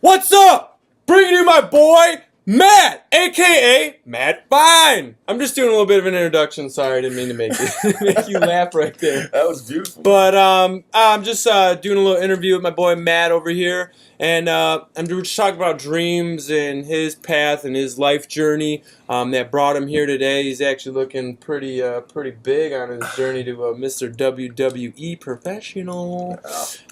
What's up? Bringing you my boy, Matt, a.k.a. Matt Fine. I'm just doing a little bit of an introduction. Sorry, I didn't mean to make you laugh right there. That was beautiful. But I'm just doing a little interview with my boy Matt over here. And I'm just talking about dreams and his path and his life journey that brought him here today. He's actually looking pretty big on his journey to Mr. WWE professional.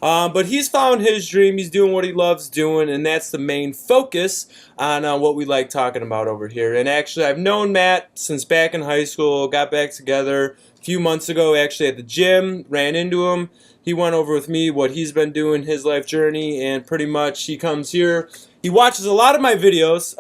But he's found his dream. He's doing what he loves doing, and that's the main focus on what we like talking about over here. And actually, I've known Matt since back in high school. Got back together a few months ago, actually at the gym. Ran into him. He went over with me what he's been doing, his life journey, and pretty much he comes here. He watches a lot of my videos.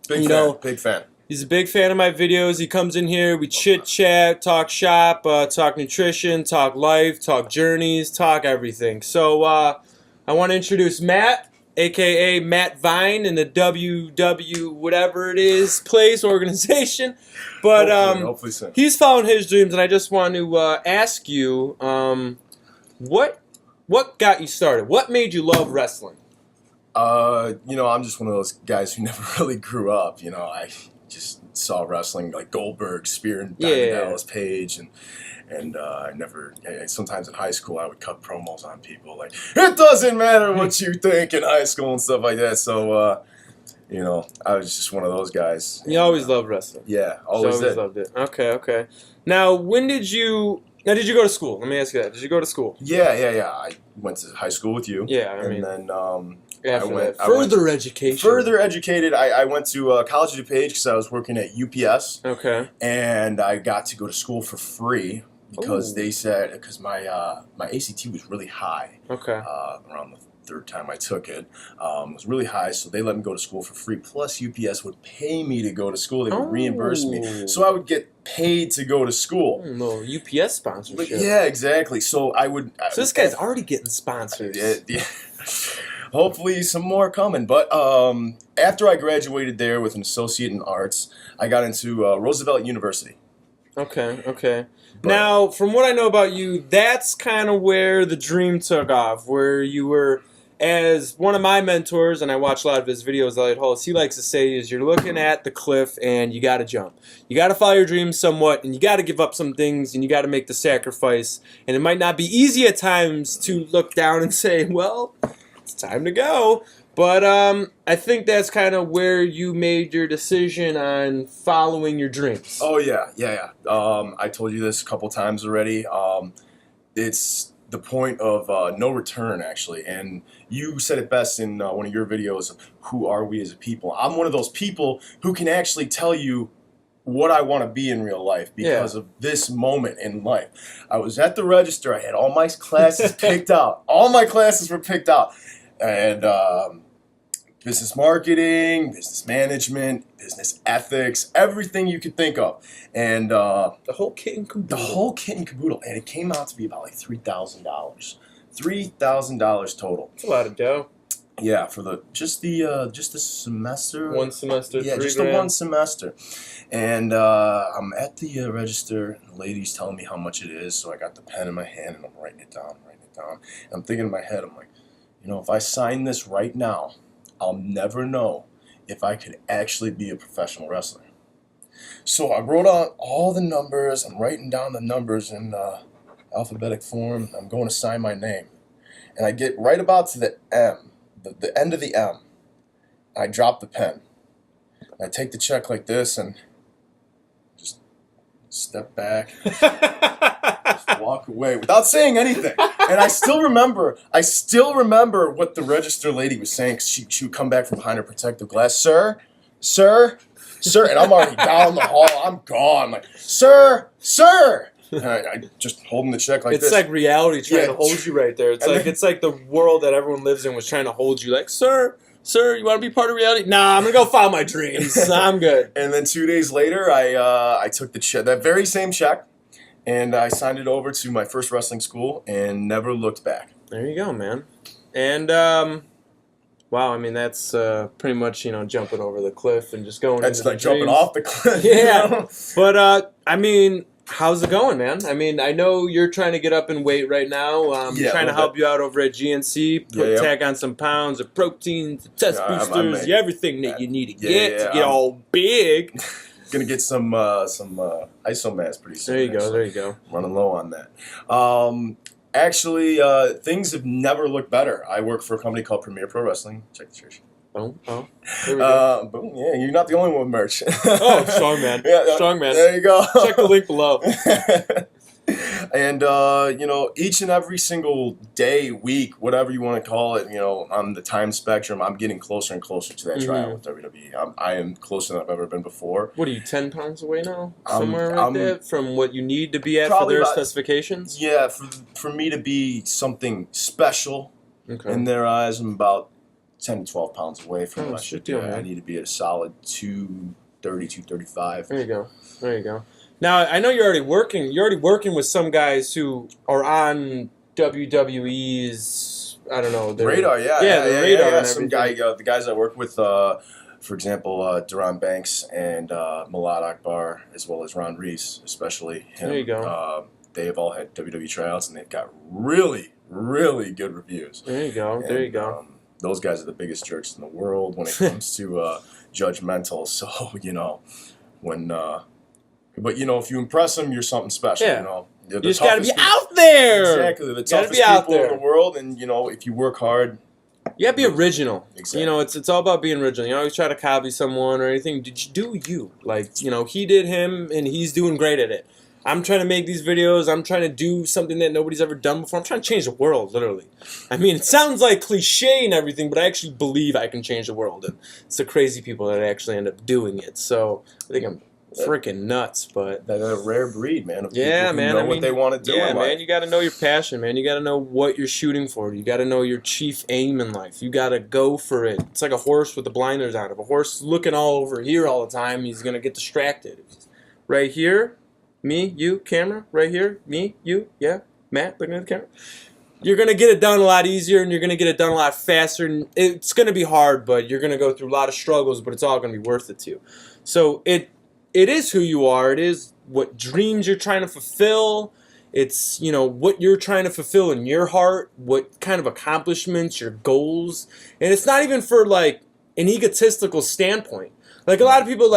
Big fan. He's a big fan of my videos. He comes in here, we chit-chat, talk shop, talk nutrition, talk life, talk journeys, talk everything. So I want to introduce Matt, a.k.a. Matt Vine in the WW whatever it is place organization. But hopefully soon. He's found his dreams, and I just want to ask you, what got you started? What made you love wrestling? I'm just one of those guys who never really grew up. I just saw wrestling like Goldberg, Spear, and Dallas Page, and I never. Sometimes in high school, I would cut promos on people like, "It doesn't matter what you think" in high school and stuff like that. So, I was just one of those guys. You always loved wrestling. Yeah, always loved it. Okay. Now, did you go to school? Let me ask you that. Did you go to school? Yeah. I went to high school with you. Yeah, and then further education. Further educated. I went to College of DuPage because I was working at UPS. Okay. And I got to go to school for free because they said, because my ACT was really high. Okay. Around the third time I took it. It was really high, so they let me go to school for free. Plus, UPS would pay me to go to school. They would reimburse me. So I would get paid to go to school. Little UPS sponsorship. Yeah, exactly. So I would... So this guy's already getting sponsors. Yeah. Hopefully some more coming. But after I graduated there with an associate in arts, I got into Roosevelt University. Okay. Now, from what I know about you, that's kind of where the dream took off, where you were, as one of my mentors, and I watch a lot of his videos, Elliot Hollis, he likes to say is you're looking at the cliff and you got to jump. You got to follow your dreams somewhat, and you got to give up some things, and you got to make the sacrifice. And it might not be easy at times to look down and say, well, it's time to go. But I think that's kind of where you made your decision on following your dreams. Oh, yeah. I told you this a couple times already. It's the point of no return, actually. And you said it best in one of your videos of who are we as a people. I'm one of those people who can actually tell you what I want to be in real life because of this moment in life. I was at the register. I had all my classes picked out. All my classes were picked out. And business marketing, business management, business ethics, everything you could think of. And the whole kit and caboodle. And it came out to be about like $3,000. $3,000 total. That's a lot of dough. Yeah, for just the semester. One semester, yeah, just $3,000. The one semester. And I'm at the register, and the lady's telling me how much it is, so I got the pen in my hand, and I'm writing it down. And I'm thinking in my head, I'm like, if I sign this right now, I'll never know if I could actually be a professional wrestler. So I wrote out all the numbers. I'm writing down the numbers in alphabetic form. I'm going to sign my name. And I get right about to the M, the end of the M. I drop the pen. I take the check like this and just step back. Just walk away without saying anything. And I still remember what the register lady was saying. She would come back from behind her protective glass. Sir. And I'm already down the hall. I'm gone. I'm like, sir. And I just holding the check like this. It's like reality trying to hold you right there. It's like the world that everyone lives in was trying to hold you. Like, sir, you want to be part of reality? Nah, I'm going to go follow my dreams. I'm good. And then 2 days later, I took the check, that very same check, and I signed it over to my first wrestling school and never looked back. There you go, man. And, wow, I mean, that's pretty much, jumping over the cliff and just going That's into like the jumping dreams. off the cliff. Yeah. But, I mean, How's it going, man? I mean, I know you're trying to get up in weight right now. Yeah, Trying to a help bit. you out over at GNC. Tack on some pounds of proteins, test boosters, everything that you need to get all big. Gonna get some isomats pretty soon. There you go. There you go. Running low on that. Actually, things have never looked better. I work for a company called Premier Pro Wrestling. Check the shirt. Oh, there we go. Boom, yeah, you're not the only one with merch. Oh, strong man. Yeah, strong man. There you go. Check the link below. And, each and every single day, week, whatever you want to call it, on the time spectrum, I'm getting closer and closer to that tryout with WWE. I am closer than I've ever been before. What are you, 10 pounds away now? Somewhere right there from what you need to be at for their specifications? Yeah, for me to be something special in their eyes, I'm about 10 to 12 pounds away from what I should do. I need to be at a solid 230, 235. There you go. There you go. Now, I know you're already working. You're already working with some guys who are on WWE's, I don't know. Radar, the radar. Yeah. Some guy, the guys I work with, for example, Duran Banks and Malad Akbar, as well as Ron Reese, especially him. There you go. They have all had WWE tryouts, and they've got really, really good reviews. There you go. There you go. Those guys are the biggest jerks in the world when it comes to judgmental. So, but if you impress them, you're something special. Yeah. You just got to be out there. Exactly. The toughest people in the world. And, if you work hard. You got to be original. Exactly. It's all about being original. You always try to copy someone or anything. Did you do you? He did him, and he's doing great at it. I'm trying to make these videos. I'm trying to do something that nobody's ever done before. I'm trying to change the world, literally. I mean, it sounds like cliche and everything, but I actually believe I can change the world. And it's the crazy people that actually end up doing it. So I think I'm freaking nuts, but that's a rare breed, man. Of yeah, people who man. know what they want to do. Yeah, in man. life. You got to know your passion, man. You got to know what you're shooting for. You got to know your chief aim in life. You got to go for it. It's like a horse with the blinders on. If a horse is looking all over here all the time, he's gonna get distracted. Right here. Me, you, camera, right here. Me, you, yeah, Matt, looking at the camera. You're going to get it done a lot easier, and you're going to get it done a lot faster. And it's going to be hard, but you're going to go through a lot of struggles, but it's all going to be worth it to you. So it is who you are. It is what dreams you're trying to fulfill. It's, what you're trying to fulfill in your heart, what kind of accomplishments, your goals. And it's not even for, an egotistical standpoint. A lot of people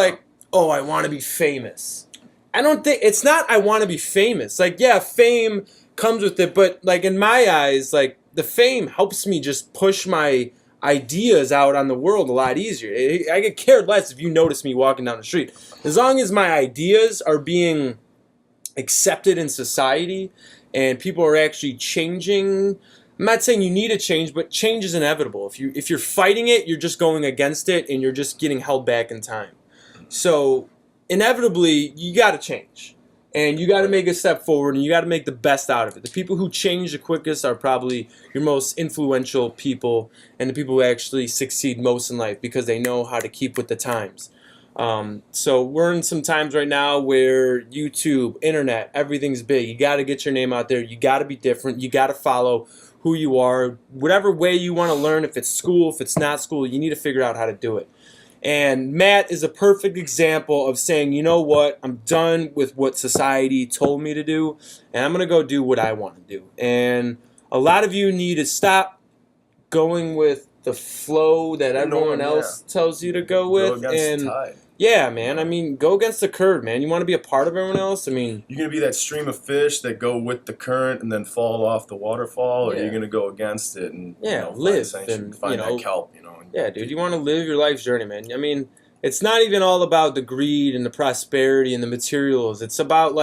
oh, I want to be famous. I don't think it's not I want to be famous. Fame comes with it, but in my eyes, the fame helps me just push my ideas out on the world a lot easier. I get cared less if you notice me walking down the street. As long as my ideas are being accepted in society and people are actually changing. I'm not saying you need a change, but change is inevitable. If you're fighting it, you're just going against it and you're just getting held back in time. So inevitably, you got to change. And you got to make a step forward, and you got to make the best out of it. The people who change the quickest are probably your most influential people and the people who actually succeed most in life because they know how to keep with the times. So we're in some times right now where YouTube, internet, everything's big. You got to get your name out there. You got to be different. You got to follow who you are. Whatever way you want to learn, if it's school, if it's not school, you need to figure out how to do it. And Matt is a perfect example of saying, you know what, I'm done with what society told me to do, and I'm going to go do what I want to do. And a lot of you need to stop going with the flow that everyone else tells you to go with. Go against the tide. Yeah, man. I mean, go against the current, man. You want to be a part of everyone else? I mean, you're going to be that stream of fish that go with the current and then fall off the waterfall, or you're going to go against it and live and find that kelp, Yeah, dude, you want to live your life's journey, man. I mean, it's not even all about the greed and the prosperity and the materials. It's about,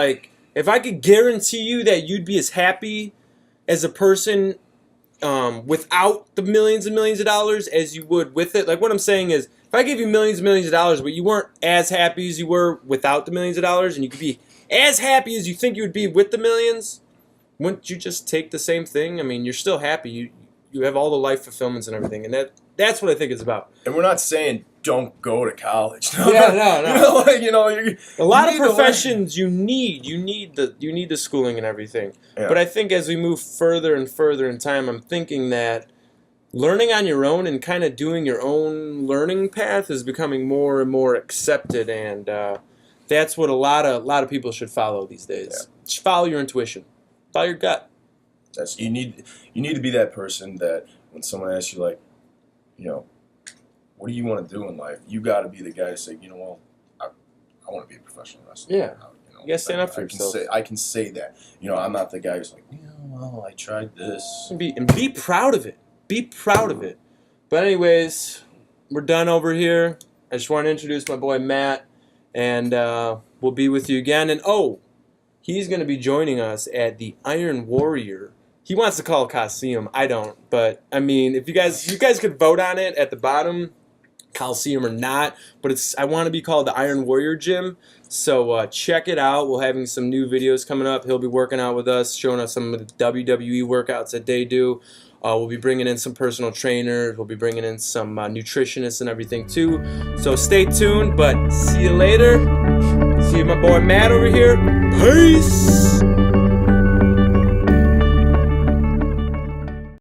if I could guarantee you that you'd be as happy as a person without the millions and millions of dollars as you would with it. What I'm saying is, if I gave you millions and millions of dollars, but you weren't as happy as you were without the millions of dollars, and you could be as happy as you think you would be with the millions, wouldn't you just take the same thing? I mean, you're still happy. You have all the life fulfillments and everything, and that's what I think it's about. And we're not saying don't go to college. No. No. A lot of professions you need the schooling and everything. Yeah. But I think as we move further and further in time, I'm thinking that learning on your own and kind of doing your own learning path is becoming more and more accepted, and That's what a lot of people should follow these days. Yeah. Just follow your intuition. Follow your gut. You need to be that person that when someone asks you, like, you know, what do you want to do in life? You got to be the guy to say, you know, well, I want to be a professional wrestler. Yeah. You gotta stand up for yourself. I can say that. You know, I'm not the guy who's like, yeah, well, I tried this. And be proud of it. Be proud of it. But anyways, we're done over here. I just want to introduce my boy Matt, and we'll be with you again. And he's going to be joining us at the Iron Warrior. He wants to call it Coliseum. I don't, but I mean, if you guys could vote on it at the bottom, Coliseum or not. But I want to be called the Iron Warrior Gym. So check it out. We're having some new videos coming up. He'll be working out with us, showing us some of the WWE workouts that they do. We'll be bringing in some personal trainers. We'll be bringing in some nutritionists and everything too. So stay tuned, but see you later. See my boy Matt over here. Peace.